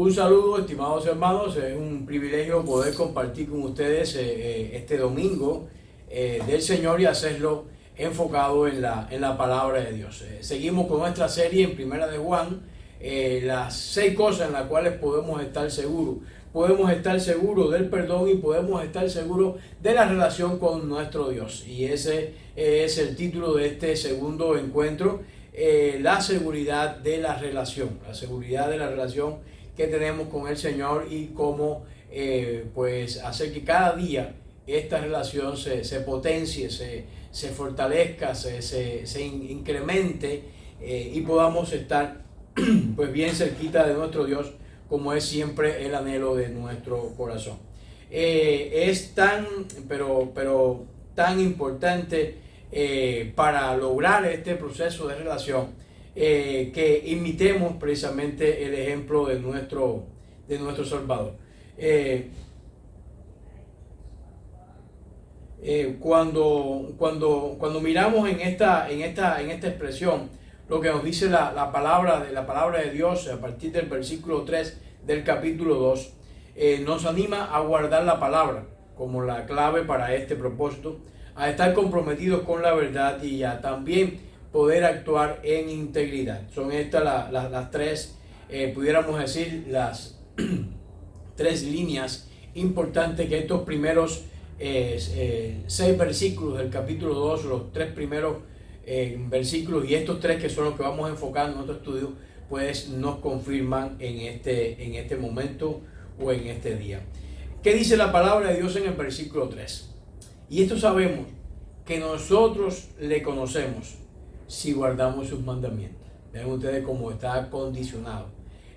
Un saludo, estimados hermanos. Es un privilegio poder compartir con ustedes este domingo del Señor y hacerlo enfocado en la palabra de Dios. Seguimos con nuestra serie en Primera de Juan, las 6 cosas en las cuales podemos estar seguros. Podemos estar seguros del perdón y podemos estar seguros de la relación con nuestro Dios. Y ese es el título de este segundo encuentro, la seguridad de la relación. La seguridad de la relación que tenemos con el Señor y cómo pues hacer que cada día esta relación se potencie, se fortalezca, se incremente y podamos estar pues bien cerquita de nuestro Dios, como es siempre el anhelo de nuestro corazón. Es tan, pero tan importante para lograr este proceso de relación que imitemos precisamente el ejemplo de nuestro Salvador. Cuando miramos en esta expresión, lo que nos dice la palabra de Dios a partir del versículo 3 del capítulo 2, nos anima a guardar la palabra como la clave para este propósito, a estar comprometidos con la verdad y a también poder actuar en integridad. Son estas las tres, pudiéramos decir, las 3 líneas importantes que estos primeros 6 versículos del capítulo 2, los 3 primeros versículos y estos 3 que son los que vamos a enfocar en nuestro estudio, pues nos confirman en este momento o en este día. ¿Qué dice la palabra de Dios en el versículo 3? Y esto sabemos, que nosotros le conocemos si guardamos sus mandamientos. Vean ustedes cómo está condicionado.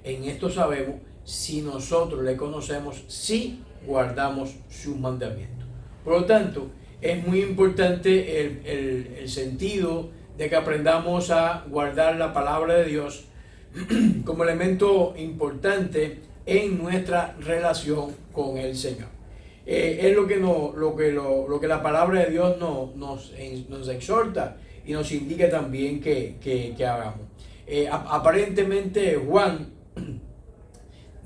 En esto sabemos si nosotros le conocemos si guardamos sus mandamientos. Por lo tanto, es muy importante el sentido de que aprendamos a guardar la palabra de Dios como elemento importante en nuestra relación con el Señor. Es lo que la palabra de Dios nos exhorta y nos indica también que hagamos. Aparentemente Juan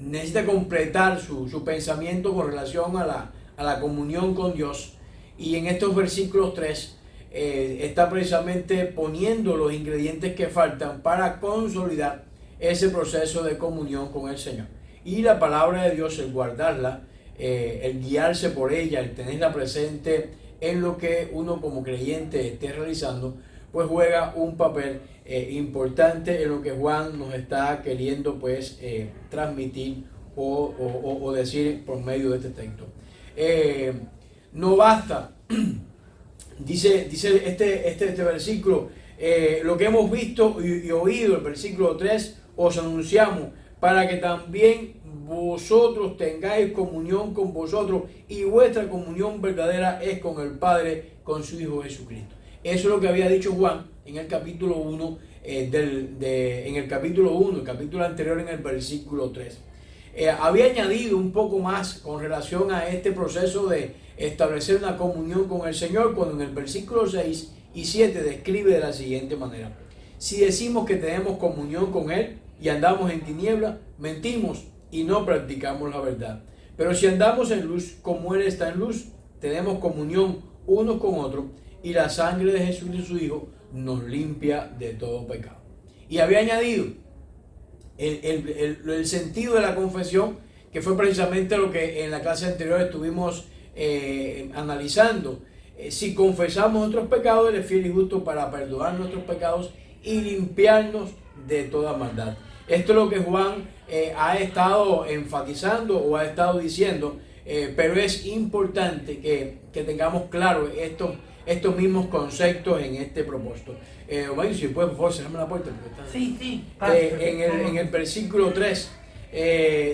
necesita completar su pensamiento con relación a la comunión con Dios, y en estos versículos 3 está precisamente poniendo los ingredientes que faltan para consolidar ese proceso de comunión con el Señor. Y la palabra de Dios, el guardarla, el guiarse por ella, el tenerla presente en lo que uno como creyente esté realizando, pues juega un papel importante en lo que Juan nos está queriendo pues transmitir o decir por medio de este texto. No basta, dice este versículo, lo que hemos visto y oído, el versículo 3, os anunciamos para que también vosotros tengáis comunión con vosotros, y vuestra comunión verdadera es con el Padre, con su Hijo Jesucristo. Eso es lo que había dicho Juan en el capítulo 1, el capítulo anterior, en el versículo 3. Había añadido un poco más con relación a este proceso de establecer una comunión con el Señor, cuando en el versículo 6 y 7 describe de la siguiente manera: si decimos que tenemos comunión con Él y andamos en tinieblas, mentimos y no practicamos la verdad. Pero si andamos en luz, como Él está en luz, tenemos comunión unos con otros, y la sangre de Jesús y su Hijo nos limpia de todo pecado. Y había añadido el sentido de la confesión, que fue precisamente lo que en la clase anterior estuvimos analizando. Si confesamos nuestros pecados, Él es fiel y justo para perdonar nuestros pecados y limpiarnos de toda maldad. Esto es lo que Juan ha estado enfatizando o ha estado diciendo, pero es importante que tengamos claro estos mismos conceptos en este propósito. Bueno, si puedes, por favor, cerrarme la puerta. Sí. En el versículo 3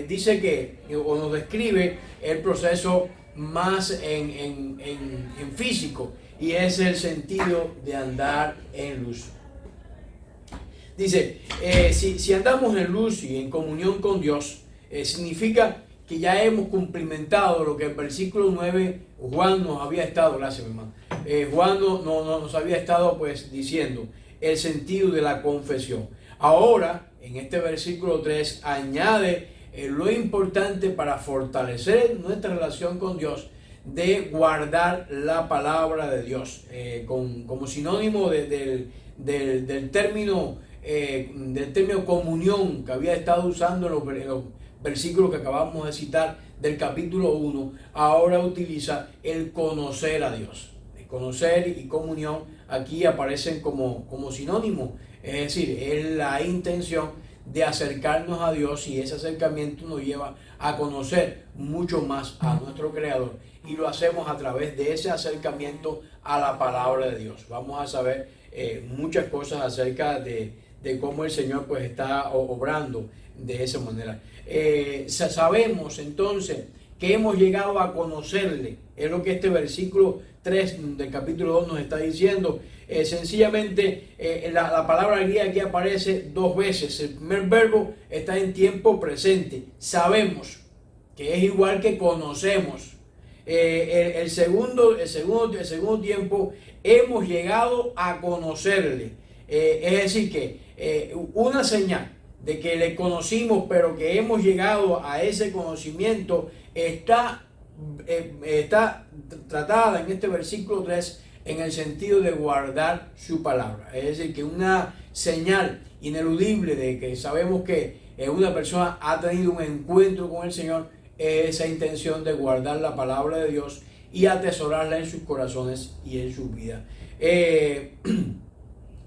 dice que, o nos describe el proceso más en físico, y es el sentido de andar en luz. Dice, si andamos en luz y en comunión con Dios, significa que ya hemos cumplimentado lo que el versículo 9 Juan nos había estado, gracias mi hermano, Juan nos había estado pues diciendo el sentido de la confesión. Ahora, en este versículo 3, añade lo importante para fortalecer nuestra relación con Dios de guardar la palabra de Dios, como sinónimo del término comunión que había estado usando en los versículos que acabamos de citar del capítulo 1. Ahora utiliza el conocer a Dios. El conocer y comunión aquí aparecen como sinónimo, es decir, es la intención de acercarnos a Dios, y ese acercamiento nos lleva a conocer mucho más a nuestro Creador, y lo hacemos a través de ese acercamiento a la palabra de Dios. Vamos a saber muchas cosas acerca de cómo el Señor pues está obrando de esa manera. Sabemos entonces que hemos llegado a conocerle, es lo que este versículo 3 del capítulo 2 nos está diciendo. Sencillamente la palabra griega aquí aparece 2 veces. El primer verbo está en tiempo presente. Sabemos, que es igual que conocemos. El segundo tiempo, hemos llegado a conocerle. Es decir, que una señal de que le conocimos, pero que hemos llegado a ese conocimiento, está tratada en este versículo 3 en el sentido de guardar su palabra. Es decir, que una señal ineludible de que sabemos que una persona ha tenido un encuentro con el Señor es esa intención de guardar la palabra de Dios y atesorarla en sus corazones y en sus vidas.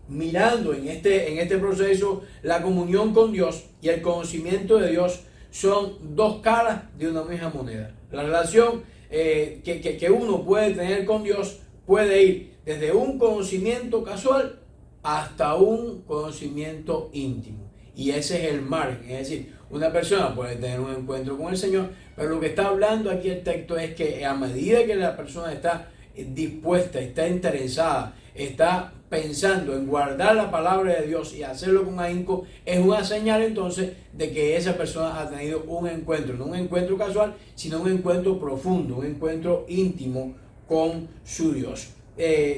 Mirando en este proceso, la comunión con Dios y el conocimiento de Dios son 2 caras de una misma moneda. La relación que uno puede tener con Dios puede ir desde un conocimiento casual hasta un conocimiento íntimo. Y ese es el margen. Es decir, una persona puede tener un encuentro con el Señor, pero lo que está hablando aquí el texto es que a medida que la persona está dispuesta, está interesada, está pensando en guardar la palabra de Dios y hacerlo con ahínco, es una señal entonces de que esa persona ha tenido un encuentro, no un encuentro casual, sino un encuentro profundo, un encuentro íntimo con su Dios.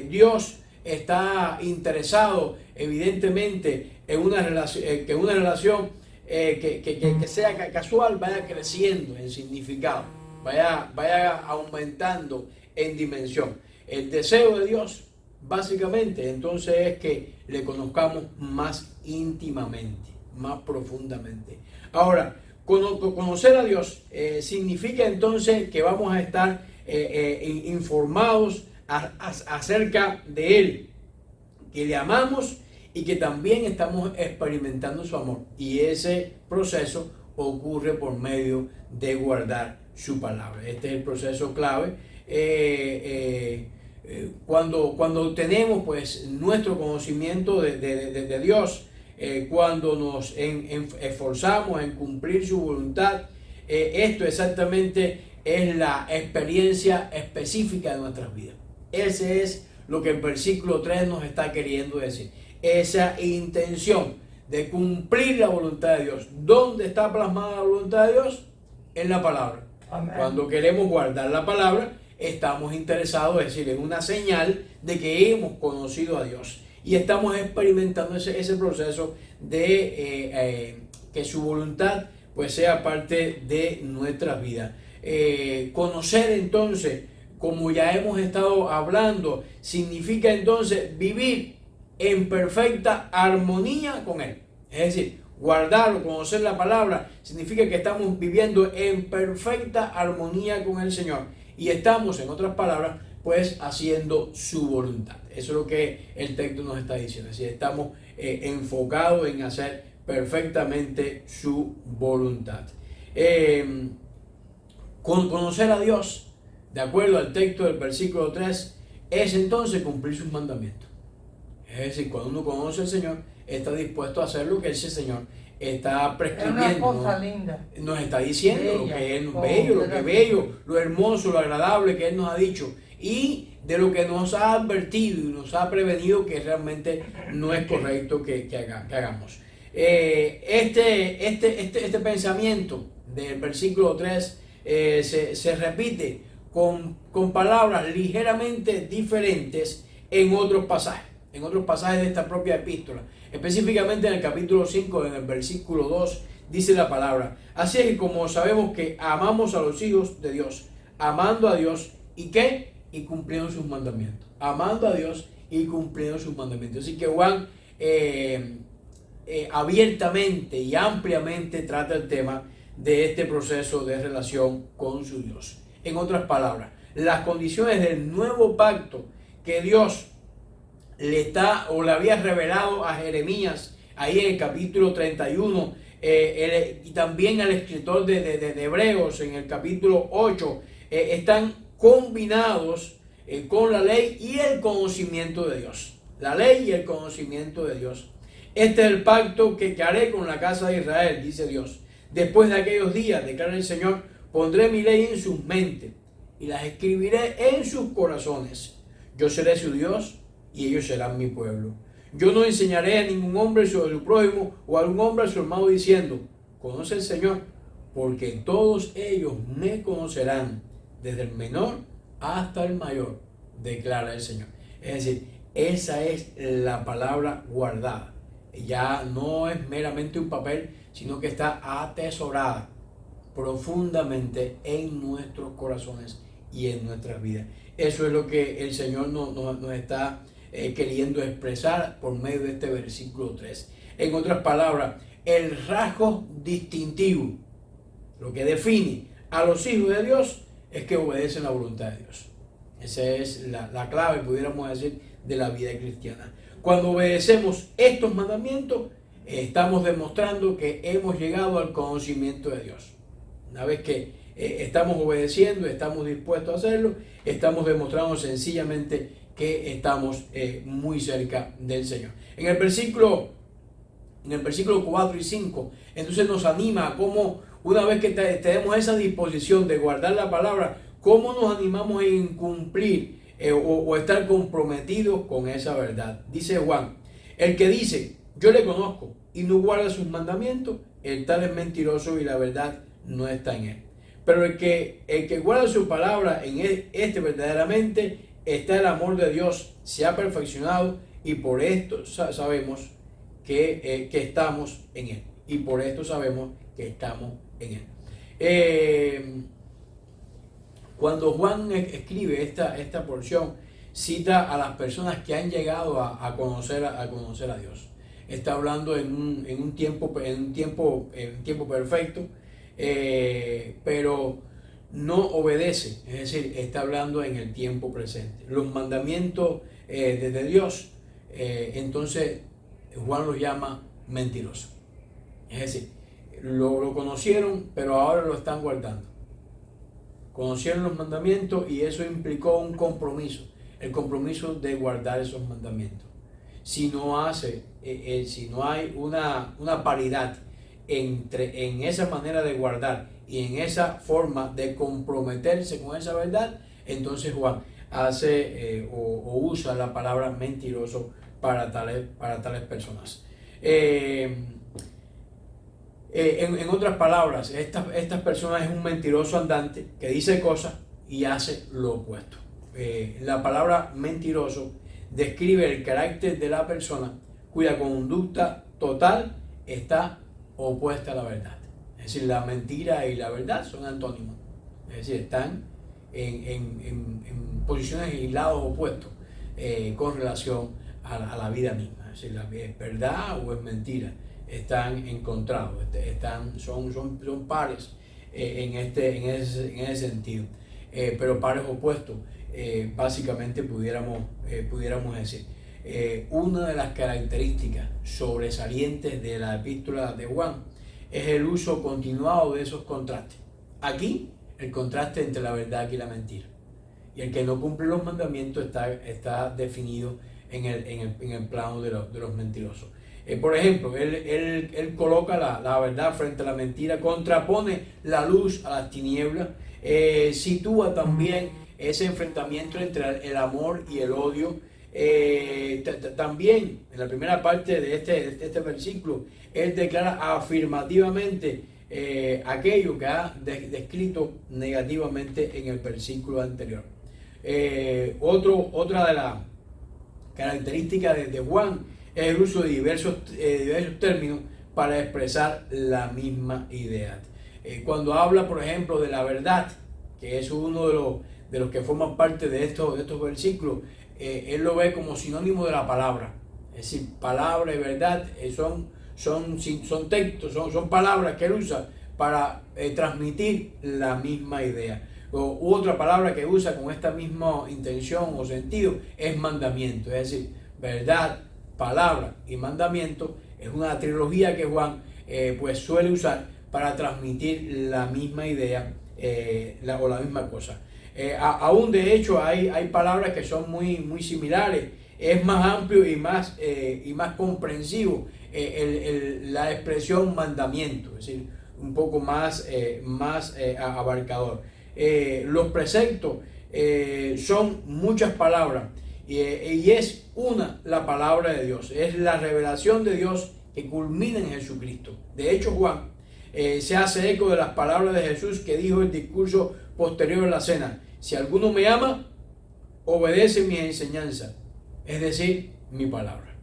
Dios está interesado evidentemente en una relación, que una relación que sea casual vaya creciendo en significado, vaya aumentando en dimensión. El deseo de Dios básicamente entonces es que le conozcamos más íntimamente, más profundamente. Ahora, conocer a Dios significa entonces que vamos a estar informados acerca de Él, que le amamos y que también estamos experimentando su amor. Y ese proceso ocurre por medio de guardar su palabra. Este es el proceso clave. Cuando tenemos pues nuestro conocimiento de Dios, cuando nos esforzamos en cumplir su voluntad, esto exactamente es la experiencia específica de nuestras vidas. Ese es lo que el versículo 3 nos está queriendo decir. Esa intención de cumplir la voluntad de Dios. ¿Dónde está plasmada la voluntad de Dios? En la palabra. Amén. Cuando queremos guardar la palabra, estamos interesados, es decir, en una señal de que hemos conocido a Dios y estamos experimentando ese proceso de que su voluntad pues sea parte de nuestras vidas. Conocer entonces, como ya hemos estado hablando, significa entonces vivir en perfecta armonía con Él. Es decir, guardar o conocer la palabra significa que estamos viviendo en perfecta armonía con el Señor y estamos, en otras palabras, pues haciendo su voluntad. Eso es lo que el texto nos está diciendo. Es decir, estamos enfocados en hacer perfectamente su voluntad. Conocer a Dios, de acuerdo al texto del versículo 3, es entonces cumplir sus mandamientos. Es decir, cuando uno conoce al Señor, está dispuesto a hacer lo que ese Señor está prescribiendo. Es una cosa linda. Nos está diciendo lo que es bello, lo que es bello, lo hermoso, lo agradable que Él nos ha dicho. Y de lo que nos ha advertido y nos ha prevenido que realmente no es correcto que hagamos. Este pensamiento del versículo 3 se repite con palabras ligeramente diferentes en otros pasajes de esta propia epístola. Específicamente en el capítulo 5, en el versículo 2, dice la palabra. Así es que como sabemos que amamos a los hijos de Dios, amando a Dios, ¿y qué? Y cumpliendo sus mandamientos. Amando a Dios y cumpliendo sus mandamientos. Así que Juan abiertamente y ampliamente trata el tema de este proceso de relación con su Dios. En otras palabras, las condiciones del nuevo pacto que Dios le había revelado a Jeremías ahí en el capítulo 31 y también al escritor de Hebreos en el capítulo 8 están combinados con la ley y el conocimiento de Dios. La ley y el conocimiento de Dios. Este es el pacto que haré con la casa de Israel, dice Dios. Después de aquellos días, declara el Señor, pondré mi ley en sus mentes y las escribiré en sus corazones. Yo seré su Dios y ellos serán mi pueblo. Yo no enseñaré a ningún hombre sobre su prójimo o a algún hombre a su hermano diciendo, conoce al Señor, porque todos ellos me conocerán, desde el menor hasta el mayor, declara el Señor. Es decir, esa es la palabra guardada. Ya no es meramente un papel, sino que está atesorada profundamente en nuestros corazones y en nuestras vidas. Eso es lo que el Señor nos está queriendo expresar por medio de este versículo 3. En otras palabras, el rasgo distintivo, lo que define a los hijos de Dios, es que obedecen la voluntad de Dios. Esa es la clave, pudiéramos decir, de la vida cristiana. Cuando obedecemos estos mandamientos, estamos demostrando que hemos llegado al conocimiento de Dios. Una vez que estamos obedeciendo, estamos dispuestos a hacerlo, estamos demostrando sencillamente que estamos muy cerca del Señor. En el versículo 4 y 5, entonces nos anima a cómo, una vez que tenemos esa disposición de guardar la palabra, cómo nos animamos en cumplir o estar comprometidos con esa verdad. Dice Juan, el que dice, yo le conozco y no guarda sus mandamientos, el tal es mentiroso y la verdad no está en él. Pero el que guarda su palabra, en este verdaderamente está el amor de Dios, se ha perfeccionado y por esto sabemos que estamos en él. Y por esto sabemos que estamos en él. Cuando Juan escribe esta porción, cita a las personas que han llegado a conocer a Dios. Está hablando en un tiempo perfecto, pero no obedece, es decir, está hablando en el tiempo presente. Los mandamientos de Dios, entonces Juan los llama mentirosos. Es decir, lo conocieron, pero ahora lo están guardando. Conocieron los mandamientos y eso implicó un compromiso, el compromiso de guardar esos mandamientos. Si no hay una paridad en esa manera de guardar y en esa forma de comprometerse con esa verdad, entonces Juan hace o usa la palabra mentiroso para tales personas. En otras palabras, estas personas es un mentiroso andante que dice cosas y hace lo opuesto. La palabra mentiroso describe el carácter de la persona cuya conducta total está opuesta a la verdad. Es decir, la mentira y la verdad son antónimos. Es decir, están en posiciones y lados opuestos con relación a la vida misma. Es decir, ¿es verdad o es mentira? Están encontrados, son pares en ese sentido, pero pares opuestos, básicamente pudiéramos decir. Una de las características sobresalientes de la epístola de Juan es el uso continuado de esos contrastes. Aquí, el contraste entre la verdad y la mentira. Y el que no cumple los mandamientos está definido en el plano de los mentirosos. Por ejemplo, él coloca la verdad frente a la mentira, contrapone la luz a las tinieblas, sitúa también ese enfrentamiento entre el amor y el odio. También en la primera parte de este versículo, él declara afirmativamente aquello que ha descrito negativamente en el versículo anterior. Otra de las características de Juan es el uso de diversos términos para expresar la misma idea. Cuando habla, por ejemplo, de la verdad, que es uno de los que forman parte de estos versículos, él lo ve como sinónimo de la palabra. Es decir, palabra y verdad son textos, son palabras que él usa para transmitir la misma idea. U otra palabra que usa con esta misma intención o sentido es mandamiento. Es decir, verdad, palabra y mandamiento es una trilogía que Juan pues suele usar para transmitir la misma idea o la misma cosa. Aún de hecho hay palabras que son muy similares. Es más amplio y más comprensivo la expresión mandamiento, es decir, un poco más abarcador. Los preceptos son muchas palabras y es la palabra de Dios, es la revelación de Dios que culmina en Jesucristo. De hecho, Juan se hace eco de las palabras de Jesús que dijo en el discurso posterior a la cena: si alguno me ama, obedece mis enseñanzas, es decir, mi palabra.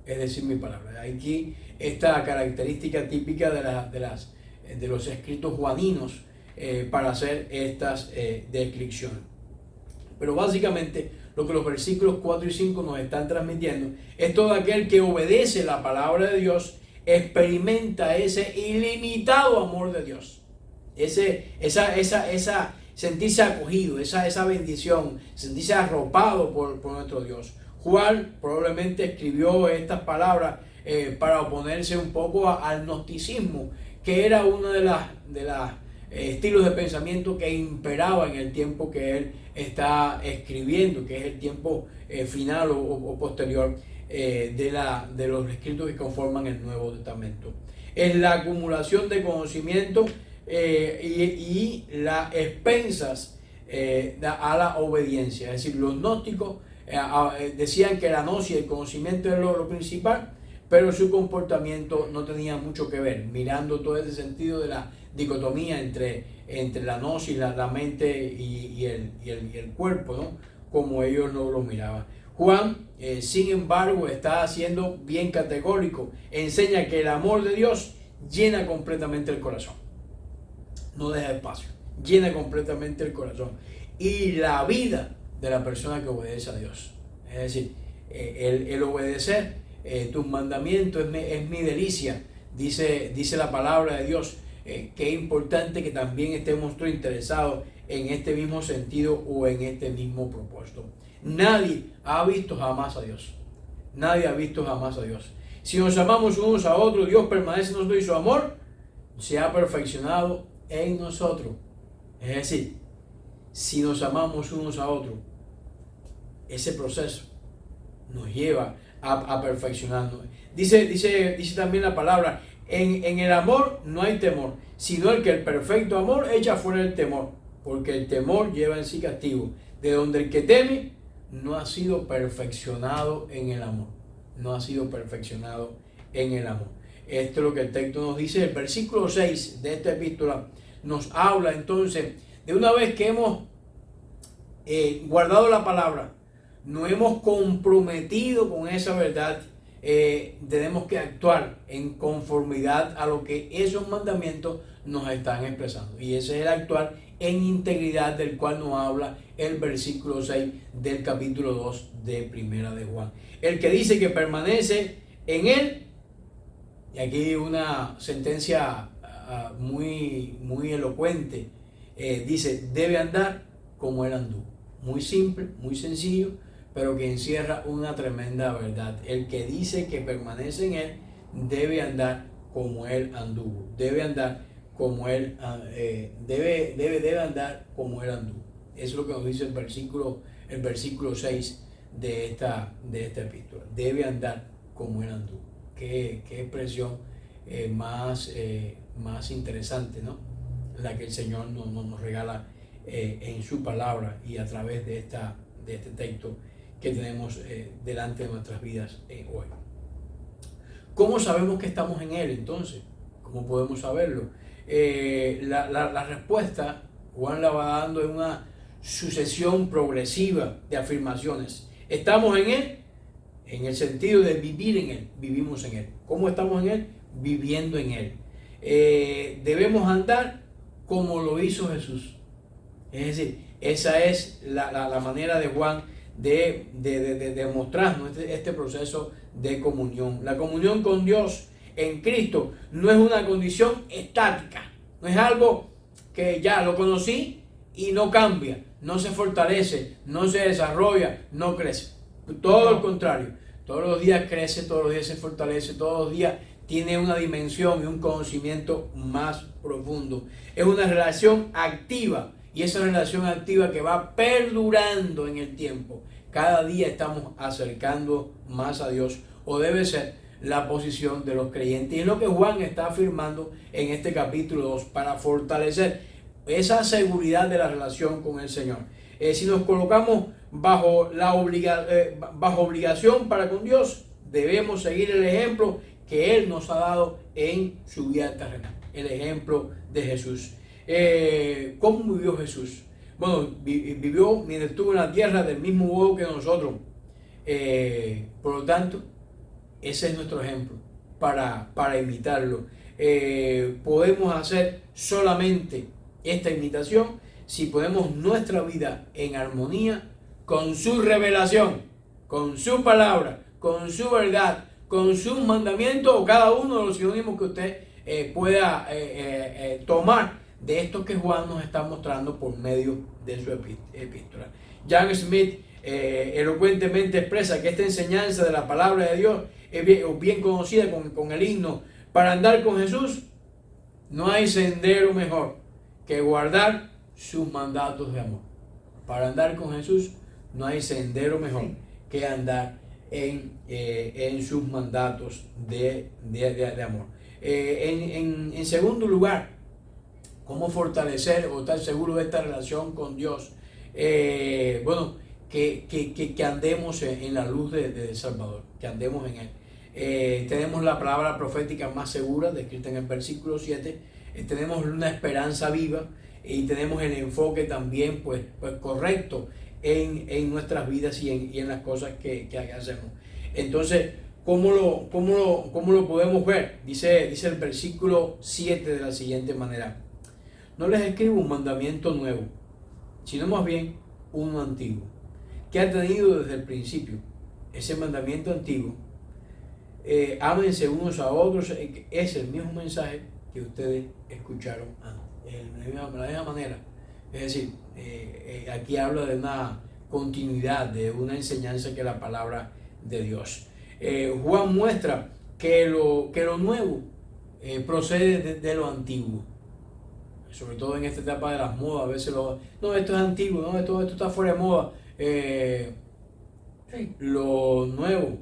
Es decir, mi palabra. Aquí esta característica típica de los escritos juaninos para hacer estas descripciones. Pero básicamente lo que los versículos 4 y 5 nos están transmitiendo es todo aquel que obedece la palabra de Dios experimenta ese ilimitado amor de Dios. Esa sentirse acogido, esa bendición, sentirse arropado por nuestro Dios. Juan probablemente escribió estas palabras para oponerse un poco al gnosticismo, que era uno de las estilos de pensamiento que imperaba en el tiempo que él está escribiendo, que es el tiempo final o posterior de los escritos que conforman el Nuevo Testamento. Es la acumulación de conocimiento y las expensas a la obediencia. Es decir, los gnósticos decían que la gnosis, el conocimiento era lo principal, pero su comportamiento no tenía mucho que ver, mirando todo ese sentido de la dicotomía entre la gnosis, la mente y el cuerpo, ¿no? Como ellos no lo miraban. Juan, sin embargo, está siendo bien categórico, enseña que el amor de Dios llena completamente el corazón, no deja espacio, llena completamente el corazón y la vida de la persona que obedece a Dios. Es decir, el obedecer tus mandamientos es mi delicia, dice la palabra de Dios. Que es importante que también estemos todos interesados en este mismo sentido o en este mismo propósito. Nadie ha visto jamás a Dios. Nadie ha visto jamás a Dios. Si nos amamos unos a otros, Dios permanece en nosotros y su amor se ha perfeccionado en nosotros. Es decir, si nos amamos unos a otros, ese proceso nos lleva a perfeccionarnos. Dice también la palabra: en el amor no hay temor, sino el que el perfecto amor echa fuera el temor, porque el temor lleva en sí castigo, de donde el que teme no ha sido perfeccionado en el amor. No ha sido perfeccionado en el amor. Esto es lo que el texto nos dice. El versículo 6 de esta epístola nos habla entonces de una vez que hemos guardado la palabra, nos hemos comprometido con esa verdad, tenemos que actuar en conformidad a lo que esos mandamientos nos están expresando. Y ese es el actuar en integridad del cual nos habla el versículo 6 del capítulo 2 de Primera de Juan. El que dice que permanece en él, y aquí una sentencia muy elocuente, dice: debe andar como él anduvo. Muy simple, muy sencillo, pero que encierra una tremenda verdad. El que dice que permanece en él debe andar como él anduvo. Debe andar como él debe andar como él anduvo. Eso es lo que nos dice el versículo 6 de esta epístola. Debe andar como él anduvo. Qué expresión más interesante, ¿no? La que el Señor nos regala en su palabra y a través de este texto que tenemos delante de nuestras vidas hoy. ¿Cómo sabemos que estamos en Él entonces? ¿Cómo podemos saberlo? La respuesta Juan la va dando en una sucesión progresiva de afirmaciones. Estamos en Él en el sentido de vivir en Él, vivimos en Él. ¿Cómo estamos en Él? viviendo en Él. Debemos andar como lo hizo Jesús. Es decir, esa es la manera de Juan de mostrarnos este proceso de comunión. La comunión con Dios en Cristo no es una condición estática, no es algo que ya lo conocí y no cambia, no se fortalece, no se desarrolla, no crece. Todo lo contrario, todos los días crece, todos los días se fortalece, todos los días tiene una dimensión y un conocimiento más profundo. Es una relación activa, y esa relación activa que va perdurando en el tiempo. Cada día estamos acercando más a Dios, o debe ser la posición de los creyentes. Y es lo que Juan está afirmando en este capítulo 2 para fortalecer esa seguridad de la relación con el Señor. Si nos colocamos bajo obligación para con Dios, debemos seguir el ejemplo que Él nos ha dado en su vida terrenal, el ejemplo de Jesús. ¿Cómo vivió Jesús? Bueno, vivió mientras estuvo en la tierra del mismo modo que nosotros. Por lo tanto, ese es nuestro ejemplo para imitarlo. Podemos hacer solamente esta imitación si ponemos nuestra vida en armonía con su revelación, con su palabra, con su verdad, con sus mandamientos, o cada uno de los sinónimos que usted pueda tomar de esto que Juan nos está mostrando por medio de su epístola. John Smith elocuentemente expresa que esta enseñanza de la palabra de Dios es bien conocida con el himno: para andar con Jesús no hay sendero mejor que guardar sus mandatos de amor. Para andar con Jesús no hay sendero mejor que andar en sus mandatos de amor. En segundo lugar, ¿cómo fortalecer o estar seguro de esta relación con Dios? Bueno, que andemos en la luz de Salvador, que andemos en Él. Tenemos la palabra profética más segura, descrita en el versículo 7. Tenemos una esperanza viva y tenemos el enfoque también pues correcto en nuestras vidas y en las cosas que hacemos. Entonces, ¿cómo lo podemos ver? Dice el versículo 7 de la siguiente manera: no les escribo un mandamiento nuevo, sino más bien uno antiguo, que ha tenido desde el principio. Ese mandamiento antiguo, ámense unos a otros, es el mismo mensaje que ustedes escucharon antes, de la misma manera. Es decir, aquí habla de una continuidad, de una enseñanza que es la palabra de Dios. Juan muestra que lo nuevo procede de lo antiguo. Sobre todo en esta etapa de las modas, a veces no, esto es antiguo, no, esto está fuera de moda. Lo nuevo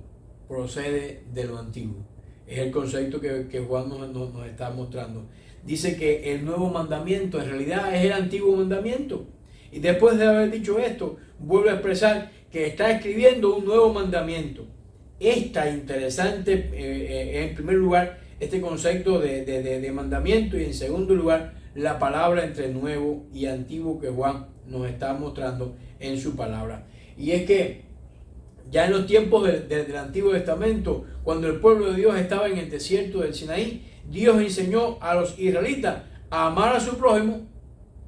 procede de lo antiguo. Es el concepto que Juan nos está mostrando. Dice que el nuevo mandamiento en realidad es el antiguo mandamiento. Y después de haber dicho esto, vuelve a expresar que está escribiendo un nuevo mandamiento. Está interesante, en primer lugar, este concepto de mandamiento, y en segundo lugar, la palabra entre nuevo y antiguo que Juan nos está mostrando en su palabra. Y es que ya en los tiempos del Antiguo Testamento, cuando el pueblo de Dios estaba en el desierto del Sinaí, Dios enseñó a los israelitas a amar a su prójimo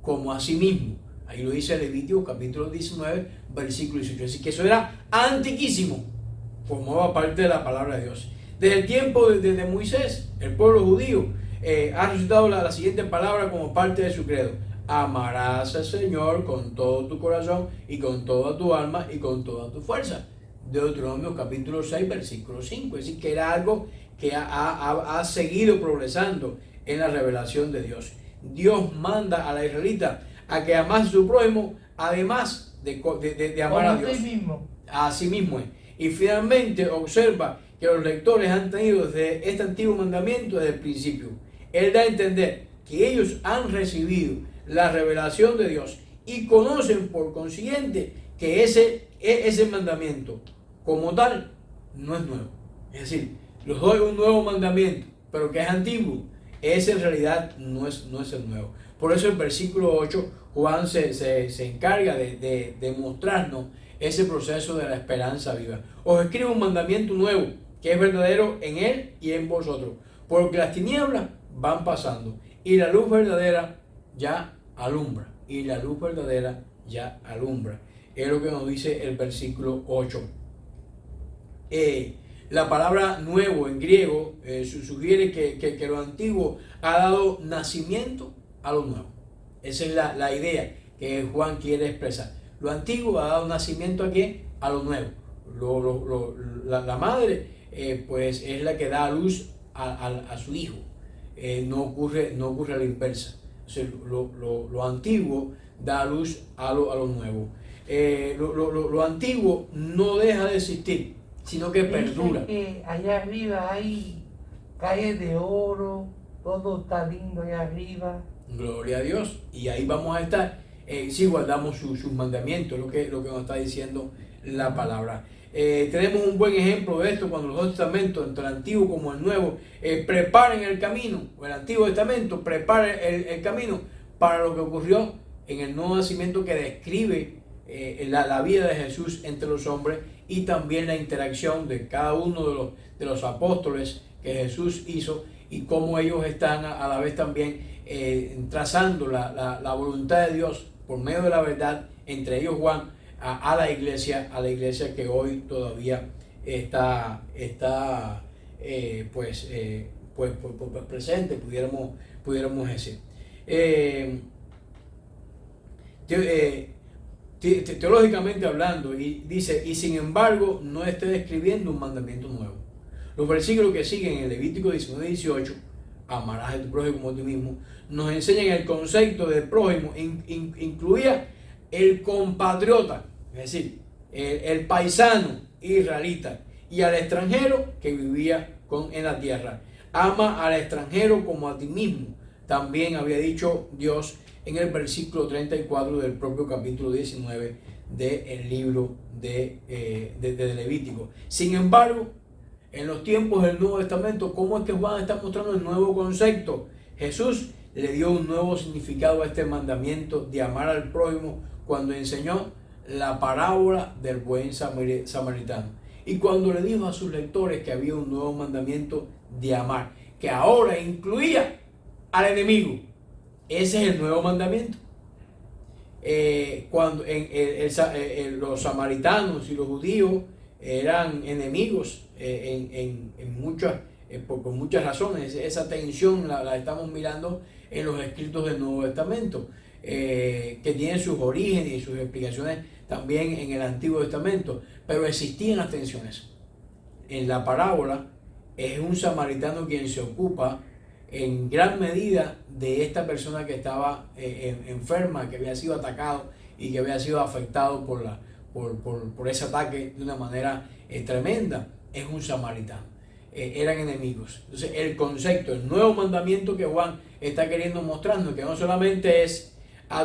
como a sí mismo. Ahí lo dice Levítico capítulo 19, versículo 18. Así que eso era antiquísimo, formaba parte de la palabra de Dios. Desde el tiempo de Moisés, el pueblo judío ha resultado la siguiente palabra como parte de su credo: amarás al Señor con todo tu corazón y con toda tu alma y con toda tu fuerza. Deuteronomio capítulo 6, versículo 5. Es decir, que era algo que ha seguido progresando en la revelación de Dios. Dios manda a la israelita a que amase a su prójimo, además de amar a Dios. A sí mismo. Y finalmente observa que los lectores han tenido desde este antiguo mandamiento desde el principio. Él da a entender que ellos han recibido la revelación de Dios y conocen por consiguiente que ese mandamiento como tal no es nuevo. Es decir, les doy un nuevo mandamiento, pero que es antiguo. Ese en realidad no es el nuevo. Por eso el versículo 8, Juan se encarga de mostrarnos ese proceso de la esperanza viva. Os escribo un mandamiento nuevo, que es verdadero en él y en vosotros, porque las tinieblas van pasando y la luz verdadera ya alumbra. Y la luz verdadera ya alumbra. Es lo que nos dice el versículo 8. La palabra nuevo en griego sugiere que lo antiguo ha dado nacimiento a lo nuevo. Esa es la idea que Juan quiere expresar. Lo antiguo ha dado nacimiento ¿a qué? A lo nuevo. La madre pues es la que da a luz a su hijo. No ocurre a la inversa. O sea, lo antiguo da a luz a lo nuevo. Lo antiguo no deja de existir, sino que perdura. Que allá arriba hay calles de oro, todo está lindo allá arriba. Gloria a Dios. Y ahí vamos a estar si guardamos sus mandamientos, lo que nos está diciendo la palabra. Tenemos un buen ejemplo de esto cuando los dos testamentos, tanto el antiguo como el nuevo, preparan el camino, o el antiguo testamento prepara el camino para lo que ocurrió en el nuevo nacimiento, que describe la vida de Jesús entre los hombres y también la interacción de cada uno de los apóstoles que Jesús hizo, y cómo ellos están a la vez también trazando la voluntad de Dios por medio de la verdad, entre ellos Juan, a la iglesia que hoy todavía está presente, pudiéramos decir. Teológicamente hablando, y dice, y sin embargo no esté describiendo un mandamiento nuevo. Los versículos que siguen en Levítico 19-18, amarás a tu prójimo como a ti mismo, nos enseñan el concepto del prójimo. Incluía el compatriota, es decir, el paisano israelita, y al extranjero que vivía en la tierra. Ama al extranjero como a ti mismo, también había dicho Dios en el versículo 34 del propio capítulo 19 del libro de Levítico. Sin embargo, en los tiempos del Nuevo Testamento, ¿cómo es que Juan está mostrando el nuevo concepto? Jesús le dio un nuevo significado a este mandamiento de amar al prójimo cuando enseñó la parábola del buen samaritano, y cuando le dijo a sus lectores que había un nuevo mandamiento de amar, que ahora incluía al enemigo. Ese es el nuevo mandamiento. Cuando los samaritanos y los judíos eran enemigos por muchas razones. Esa tensión la estamos mirando en los escritos del Nuevo Testamento, que tienen sus orígenes y sus explicaciones también en el Antiguo Testamento, pero existían las tensiones. En la parábola es un samaritano quien se ocupa en gran medida de esta persona que estaba enferma, que había sido atacado y que había sido afectado por ese ataque de una manera tremenda. Es un samaritano. Eran enemigos. Entonces el concepto, el nuevo mandamiento que Juan está queriendo mostrarnos, que no solamente es a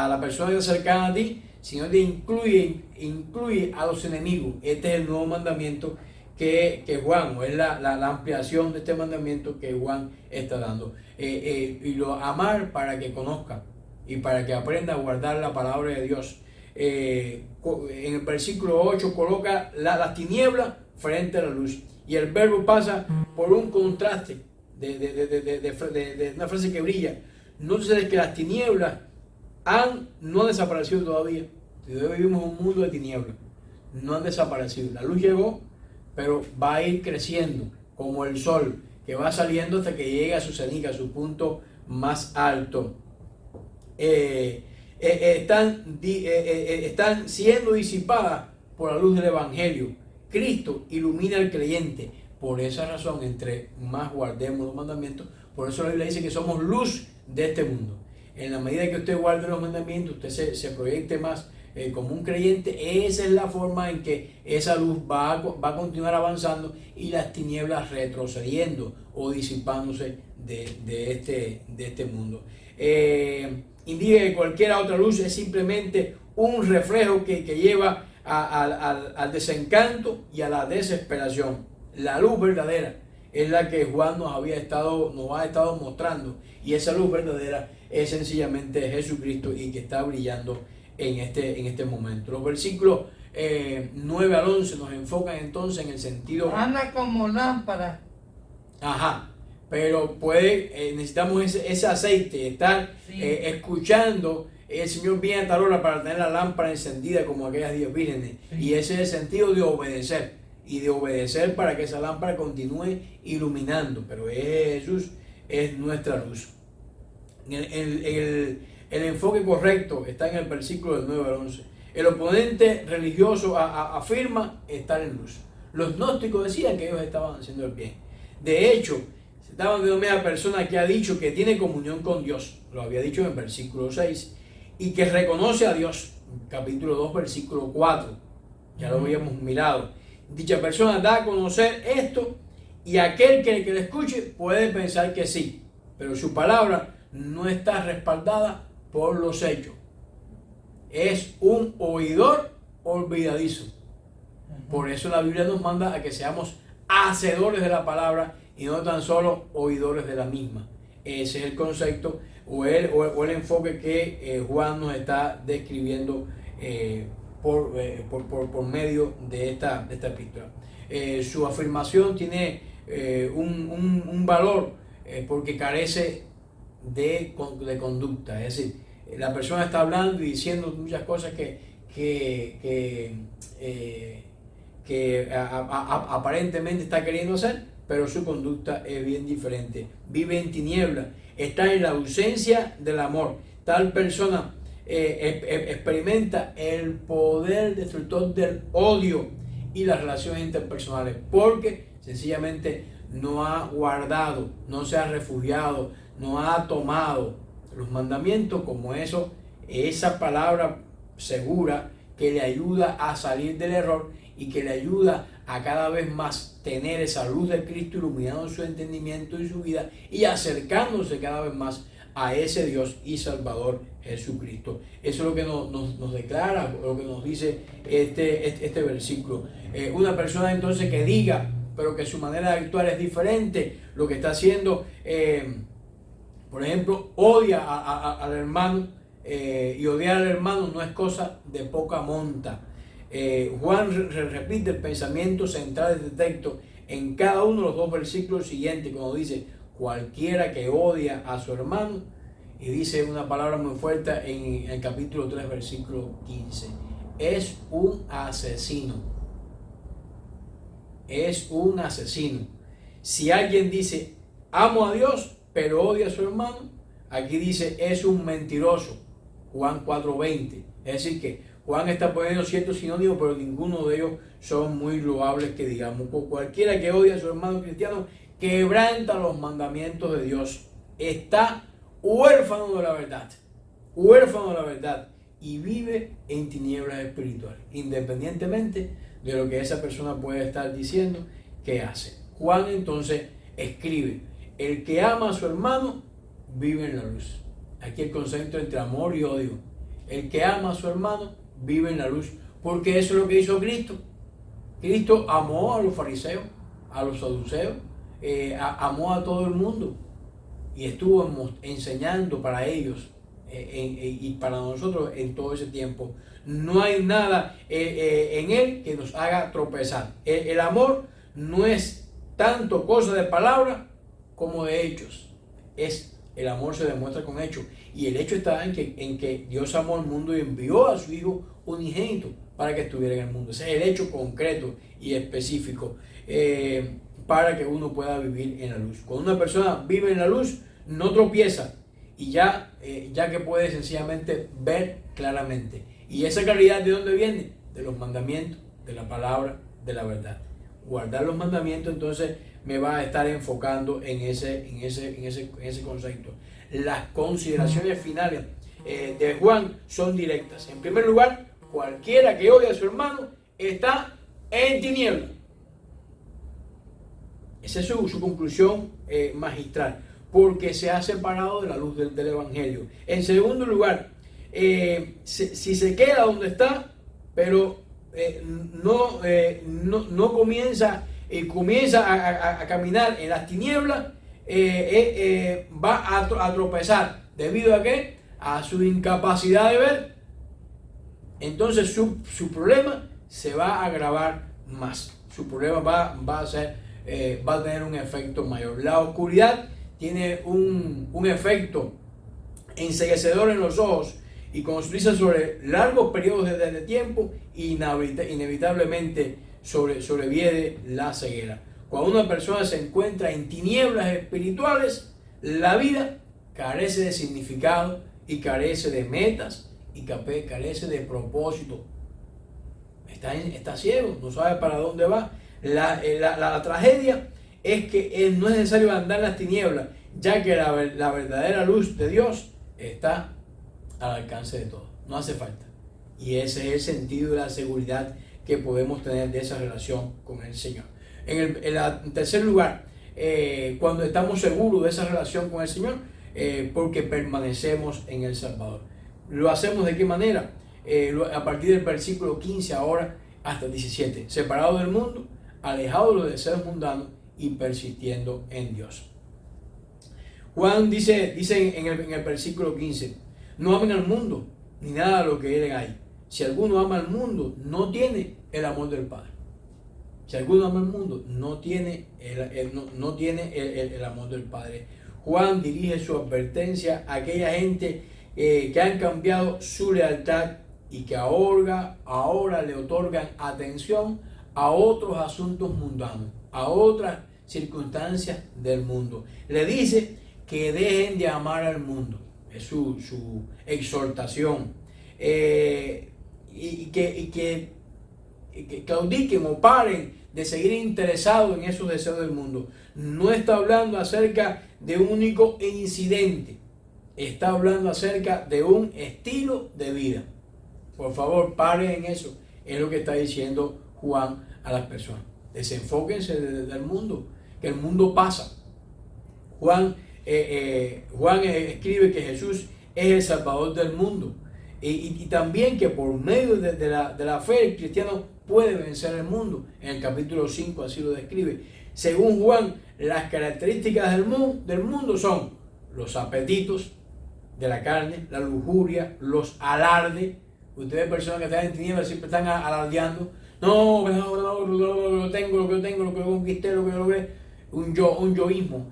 la persona que está cercana a ti, sino que incluye a los enemigos. Este es el nuevo mandamiento que Juan, o es la ampliación de este mandamiento que Juan está dando. Y lo amar para que conozca y para que aprenda a guardar la palabra de Dios. En el versículo 8 coloca las tinieblas frente a la luz, y el verbo pasa por un contraste de una frase que brilla. Nótese que las tinieblas no han desaparecido todavía. Todavía vivimos en un mundo de tinieblas, no han desaparecido. La luz llegó, pero va a ir creciendo como el sol, que va saliendo hasta que llegue a su cenit, a su punto más alto. Están siendo disipadas por la luz del Evangelio. Cristo ilumina al creyente. Por esa razón, entre más guardemos los mandamientos, por eso la Biblia dice que somos luz de este mundo. En la medida que usted guarde los mandamientos, usted se proyecte más como un creyente. Esa es la forma en que esa luz va a continuar avanzando y las tinieblas retrocediendo o disipándose de este mundo. Indica que cualquier otra luz es simplemente un reflejo que lleva al desencanto y a la desesperación. La luz verdadera es la que Juan nos ha estado mostrando, y esa luz verdadera es sencillamente Jesucristo, y que está brillando en este momento. Los versículos 9 al 11 nos enfocan entonces en el sentido. Anda como lámpara. Ajá, pero necesitamos ese aceite, estar Sí. escuchando. El Señor viene a tal hora para tener la lámpara encendida como aquellas 10 vírgenes. Sí. Y ese es el sentido de obedecer. Y de obedecer para que esa lámpara continúe iluminando. Pero Jesús es nuestra luz. El enfoque correcto está en el versículo del 9 al 11. El oponente religioso afirma estar en luz. Los gnósticos decían que ellos estaban haciendo el bien. De hecho, se estaban viendo una persona que ha dicho que tiene comunión con Dios. Lo había dicho en el versículo 6. Y que reconoce a Dios. Capítulo 2, versículo 4. Ya lo habíamos mirado. Dicha persona da a conocer esto y aquel que le escuche puede pensar que sí. Pero su palabra no está respaldada por los hechos. Es un oidor olvidadizo. Por eso la Biblia nos manda a que seamos hacedores de la palabra y no tan solo oidores de la misma. Ese es el concepto o el enfoque que Juan nos está describiendo por medio de esta epístola. Su afirmación tiene un valor porque carece de conducta. Es decir, la persona está hablando y diciendo muchas cosas que aparentemente está queriendo hacer, pero su conducta es bien diferente. Vive en tinieblas, está en la ausencia del amor. Tal persona experimenta el poder destructor del odio y las relaciones interpersonales, porque sencillamente no ha guardado, no se ha refugiado, no ha tomado los mandamientos como esa palabra segura que le ayuda a salir del error y que le ayuda a cada vez más tener esa luz de Cristo iluminando su entendimiento y su vida y acercándose cada vez más a ese Dios y Salvador Jesucristo. Eso es lo que nos declara, lo que nos dice este versículo. Una persona entonces que diga, pero que su manera de actuar es diferente, lo que está haciendo, por ejemplo, odia al hermano, y odiar al hermano no es cosa de poca monta. Juan repite el pensamiento central de este texto en cada uno de los dos versículos siguientes, cuando dice cualquiera que odia a su hermano, y dice una palabra muy fuerte en el capítulo 3, versículo 15, es un asesino. Es un asesino. Si alguien dice amo a Dios pero odia a su hermano, aquí dice es un mentiroso. Juan 4:20. Es decir que Juan está poniendo ciertos sinónimos, pero ninguno de ellos son muy loables que digamos. Cualquiera que odia a su hermano cristiano quebranta los mandamientos de Dios. Está huérfano de la verdad. Huérfano de la verdad. Y vive en tinieblas espirituales. Independientemente de lo que esa persona puede estar diciendo que hace. Juan entonces escribe: el que ama a su hermano vive en la luz. Aquí el concepto entre amor y odio. El que ama a su hermano vive en la luz, porque eso es lo que hizo Cristo. Cristo amó a los fariseos, a los saduceos, amó a todo el mundo y estuvo enseñando para ellos y para nosotros en todo ese tiempo. No hay nada en él que nos haga tropezar. El amor no es tanto cosa de palabra como de hechos. El amor se demuestra con hechos. Y el hecho está en que Dios amó al mundo y envió a su Hijo unigénito para que estuviera en el mundo. Ese es el hecho concreto y específico para que uno pueda vivir en la luz. Cuando una persona vive en la luz, no tropieza y ya que puede sencillamente ver claramente. ¿Y esa claridad de dónde viene? De los mandamientos, de la palabra, de la verdad. Guardar los mandamientos entonces me va a estar enfocando en ese concepto. Las consideraciones finales de Juan son directas. En primer lugar, cualquiera que odie a su hermano está en tinieblas. Esa es su conclusión magistral, porque se ha separado de la luz del Evangelio. En segundo lugar, si se queda donde está, pero no comienza a caminar en las tinieblas, va a tropezar. ¿Debido a qué? A su incapacidad de ver. Entonces su problema se va a agravar más. Su problema va a ser va a tener un efecto mayor. La oscuridad tiene un efecto enceguecedor en los ojos y construirse sobre largos periodos de tiempo, inevitablemente sobreviene la ceguera. Cuando una persona se encuentra en tinieblas espirituales, la vida carece de significado y carece de metas y carece de propósito. Está ciego, no sabe para dónde va. La tragedia es que no es necesario andar en las tinieblas, ya que la verdadera luz de Dios está al alcance de todos. No hace falta. Y ese es el sentido de la seguridad que podemos tener de esa relación con el Señor. En tercer lugar, cuando estamos seguros de esa relación con el Señor, porque permanecemos en el Salvador. ¿Lo hacemos de qué manera? A partir del versículo 15 ahora hasta 17. Separado del mundo, alejado de los deseos mundanos y persistiendo en Dios. Juan dice en el versículo 15, no amen al mundo, ni nada de lo que él hay. Si alguno ama al mundo, no tiene el amor del Padre. Si alguno ama al mundo, no tiene el amor del Padre. Juan dirige su advertencia a aquella gente que han cambiado su lealtad y que ahora le otorgan atención a otros asuntos mundanos, a otras circunstancias del mundo. Le dice que dejen de amar al mundo. Es su exhortación. Y que claudiquen o paren de seguir interesados en esos deseos del mundo. No está hablando acerca de un único incidente. Está hablando acerca de un estilo de vida. Por favor, paren en eso. Es lo que está diciendo Juan a las personas. Desenfóquense del mundo, que el mundo pasa. Juan escribe que Jesús es el Salvador del mundo. Y también que por medio de la fe el cristiano puede vencer el mundo. En el capítulo 5 así lo describe. Según Juan, las características del mundo son los apetitos de la carne, la lujuria, los alardes. Ustedes personas que están en tinieblas siempre están alardeando. No, lo tengo, lo que yo tengo, lo que yo conquisté, lo que yo logré. Un yoísmo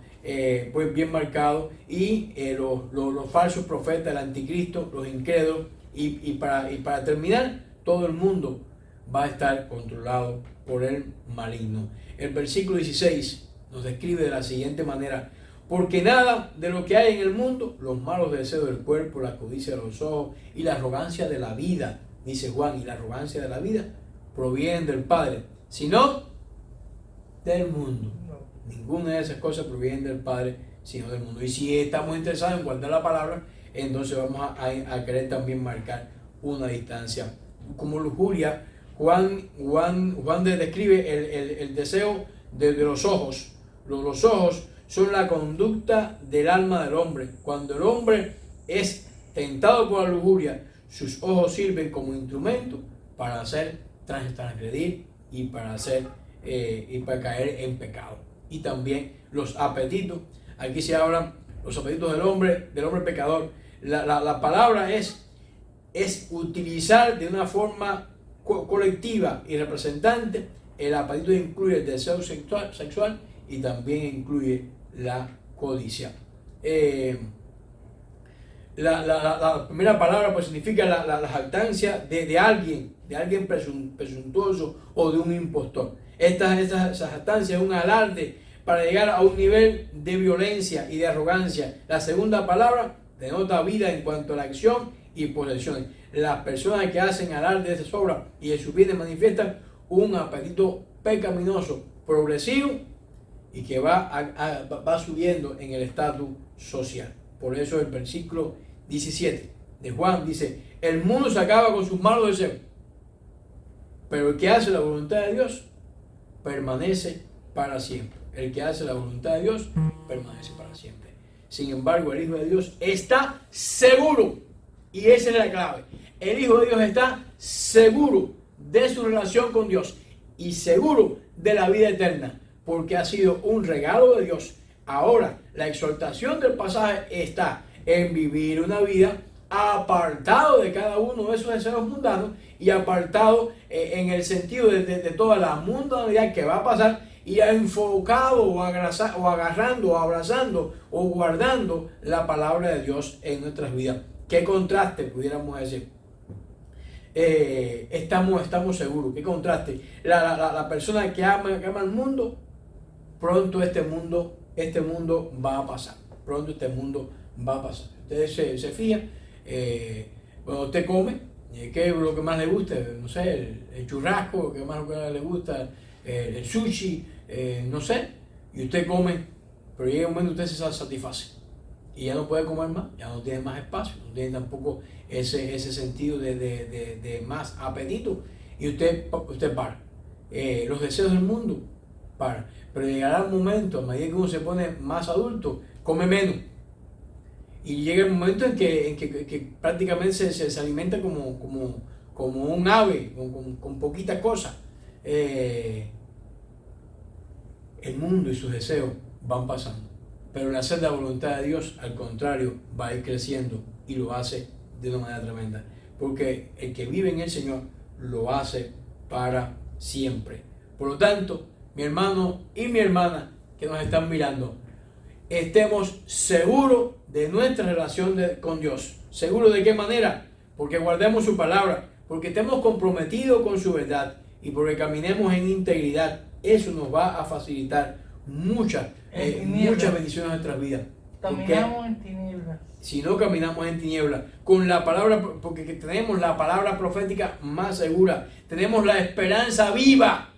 pues bien marcado. Y los falsos profetas, el anticristo, los incrédulos. Y para terminar, todo el mundo va a estar controlado por el maligno. El versículo 16 nos describe de la siguiente manera: porque nada de lo que hay en el mundo, los malos deseos del cuerpo, la codicia de los ojos y la arrogancia de la vida, dice Juan, y la arrogancia de la vida provienen del Padre, sino del mundo. Ninguna de esas cosas provienen del Padre, sino del mundo. Y si estamos interesados en guardar la palabra, entonces vamos a querer también marcar una distancia. Como lujuria, Juan describe el deseo de los ojos. Los ojos son la conducta del alma del hombre. Cuando el hombre es tentado por la lujuria, sus ojos sirven como instrumento para hacer transgredir y para caer en pecado. Y también los apetitos. Aquí se hablan los apetitos del hombre pecador. La palabra es utilizar de una forma colectiva y representante. El apetito incluye el deseo sexual y también incluye la codicia. La primera palabra pues significa la jactancia de alguien presuntuoso o de un impostor. Esa jactancia es un alarde para llegar a un nivel de violencia y de arrogancia. La segunda palabra denota vida en cuanto a la acción y posesiones. Las personas que hacen alarde de esas obras y de sus bienes manifiestan un apetito pecaminoso, progresivo y que va subiendo en el estatus social. Por eso el versículo 17 de Juan dice: el mundo se acaba con sus malos deseos, pero el que hace la voluntad de Dios permanece para siempre. El que hace la voluntad de Dios permanece para siempre. Sin embargo, el Hijo de Dios está seguro, y esa es la clave. El Hijo de Dios está seguro de su relación con Dios y seguro de la vida eterna, porque ha sido un regalo de Dios. Ahora, la exhortación del pasaje está en vivir una vida apartado de cada uno de esos deseos mundanos y apartado en el sentido de toda la mundanalidad que va a pasar y enfocado o agarrando o abrazando o guardando la palabra de Dios en nuestras vidas. ¿Qué contraste pudiéramos decir? Estamos seguros. ¿Qué contraste? La persona que ama el mundo, pronto este mundo va a pasar. Pronto este mundo va a pasar. Ustedes se fijan, cuando usted come, ¿qué es lo que más le gusta? No sé, el churrasco, lo que más le gusta, el sushi, no sé. Y usted come, pero llega un momento usted se satisface. Y ya no puede comer más, ya no tiene más espacio, no tiene tampoco ese sentido de más apetito. Y usted para. Los deseos del mundo para. Pero llegará un momento, a medida que uno se pone más adulto, come menos. Y llega el momento en que prácticamente se alimenta como un ave, con poquitas cosas. El mundo y sus deseos van pasando. Pero el hacer la voluntad de Dios, al contrario, va a ir creciendo y lo hace de una manera tremenda. Porque el que vive en el Señor lo hace para siempre. Por lo tanto, mi hermano y mi hermana que nos están mirando, estemos seguros de nuestra relación con Dios. ¿Seguros de qué manera? Porque guardemos su palabra, porque estemos comprometidos con su verdad y porque caminemos en integridad. Eso nos va a facilitar muchas bendiciones en nuestras vidas. Caminamos en tinieblas. Si no caminamos en tinieblas, con la palabra, porque tenemos la palabra profética más segura, tenemos la esperanza viva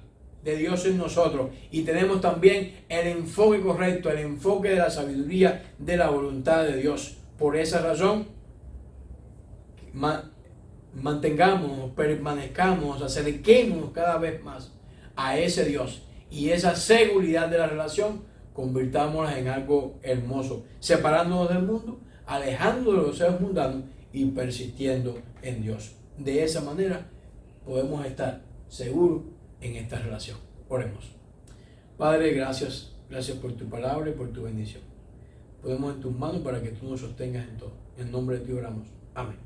de Dios en nosotros y tenemos también el enfoque correcto, el enfoque de la sabiduría, de la voluntad de Dios. Por esa razón, mantengamos, permanezcamos, acerquémonos cada vez más a ese Dios y esa seguridad de la relación, convirtámosla en algo hermoso, separándonos del mundo, alejándonos de los deseos mundanos y persistiendo en Dios. De esa manera podemos estar seguros en esta relación. Oremos. Padre, gracias por tu palabra y por tu bendición. Ponemos en tus manos para que tú nos sostengas en todo. En nombre de ti oramos. Amén.